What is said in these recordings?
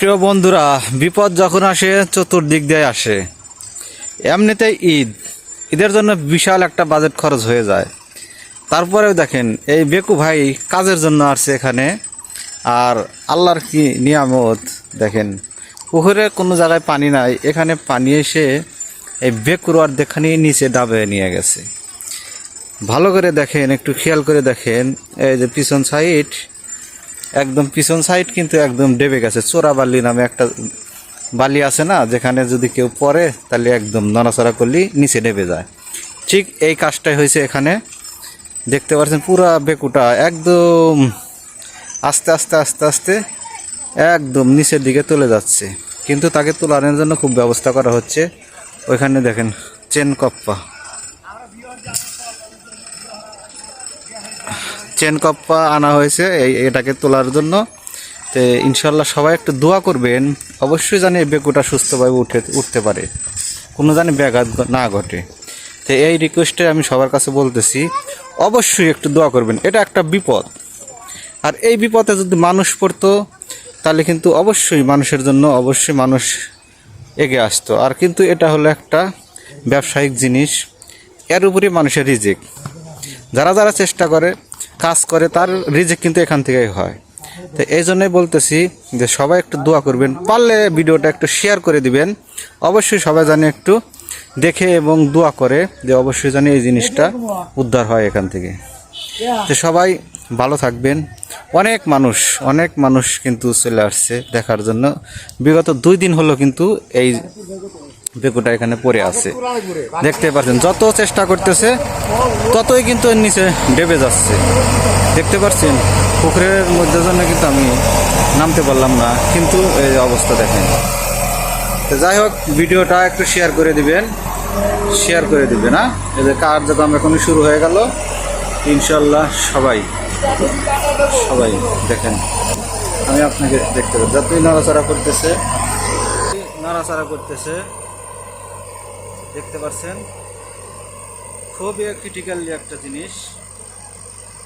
প্রিয় বন্ধুরা, বিপদ যখন আসে চতুর্দিক দিয়ে আসে। এমনিতেই ঈদের জন্য বিশাল একটা বাজেট খরচ হয়ে যায়। তারপরেও দেখেন এই বেকু ভাই কাজের জন্য আসছে এখানে। আর আল্লাহর কি নিয়ামত দেখেন, পুকুরে কোনো জায়গায় পানি নাই, এখানে পানি এসে এই বেকুর অর্ধেকখানি নিচে ডাবে নিয়ে গেছে। ভালো করে দেখেন, একটু খেয়াল করে দেখেন, এই যে পিছন সাইড, একদম পিছন সাইড কিন্তু একদম ডেবে গেছে। চোরা বালি নামে একটা বালি আছে না, যেখানে যদি কেউ পড়ে তাহলে একদম নড়াচড়া করলেই নিচে ডেবে যায়। ঠিক এই কাজটাই হয়েছে এখানে। দেখতে পাচ্ছেন পুরা বেকুটা একদম আস্তে আস্তে আস্তে আস্তে একদম নিচের দিকে চলে যাচ্ছে, কিন্তু তাকে তোলানোর জন্য খুব ব্যবস্থা করা হচ্ছে। ওইখানে দেখেন চেন কপ্পা আনা হয়েছে এটাকে তোলার জন্য। তো ইনশাল্লাহ সবাই একটু দোয়া করবেন, অবশ্যই জানি বেকুটা সুস্থভাবে উঠতে পারে, কোনো জানি ব্যাঘাত না ঘটে। তো এই রিকোয়েস্টে আমি সবার কাছে বলতেছি, অবশ্যই একটু দোয়া করবেন। এটা একটা বিপদ, আর এই বিপদে যদি মানুষ পড়তো তাহলে কিন্তু অবশ্যই মানুষের জন্য অবশ্যই মানুষ এগিয়ে আসতো। আর কিন্তু এটা হলো একটা ব্যবসায়িক জিনিস, এর উপরে মানুষের রিজিক। যারা যারা চেষ্টা করে কাজ করে তার রিজিক কিন্তু এখান থেকেই হয়। তো এই জন্যই বলতেছি যে সবাই একটু দোয়া করবেন, পারলে ভিডিওটা একটু শেয়ার করে দিবেন। অবশ্যই সবাই জানে একটু দেখে এবং দোয়া করে যে অবশ্যই জানি এই জিনিসটা উদ্ধার হয় এখান থেকে। তো সবাই ভালো থাকবেন। অনেক মানুষ কিন্তু চলে আসছে দেখার জন্য। বিগত 2 দিন হলো কিন্তু এই বেকুটা এখানে পড়ে আছে, দেখতে পাচ্ছেন। যত চেষ্টা করতেছে ততই কিন্তু এর নিচে ডেবে যাচ্ছে, দেখতে পাচ্ছেন। পুকুরের মধ্যে জন্য কিন্তু আমি নামতে পারলাম না, কিন্তু এই অবস্থা দেখেন। তো যাই হোক, ভিডিওটা একটু শেয়ার করে দিবেন হ্যাঁ। এই যে কার্যক্রম এখন শুরু হয়ে গেল ইনশাল্লাহ। সবাই দেখেন, আমি আপনাকে দেখতে পাচ্ছি যতই নড়াচড়া করতেছে দেখতে পাচ্ছেন। খুবই ক্রিটিক্যালি একটা জিনিস।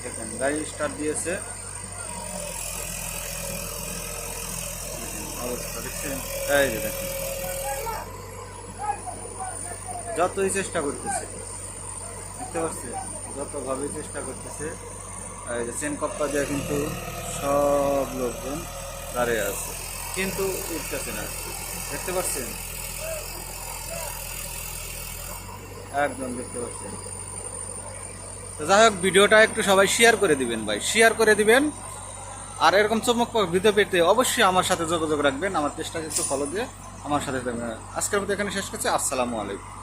দেখেন গাড়ি স্টার্ট দিয়েছে, অবস্থা দেখছেন। এই যে দেখেন, যতই চেষ্টা করতেছে, দেখতে পাচ্ছেন, যতভাবে চেষ্টা করতেছে। এই যে চেন কপ্পা দিয়ে কিন্তু সব লোকজন দাঁড়িয়ে আছে, কিন্তু উঠতেছে না, দেখতে পাচ্ছেন, একদম দেখতে পাচ্ছেন। তো যাই হোক, ভিডিওটা একটু সবাই শেয়ার করে দিবেন ভাই, শেয়ার করে দিবেন। আর এরকম চমকপ্রদ ভিডিও পেতে অবশ্যই আমার সাথে যোগাযোগ রাখবেন, আমার পেজটাকে একটু ফলো দিয়ে আমার সাথে থাকবেন। আজকের মতো এখানে শেষ করছি। আসসালামু আলাইকুম।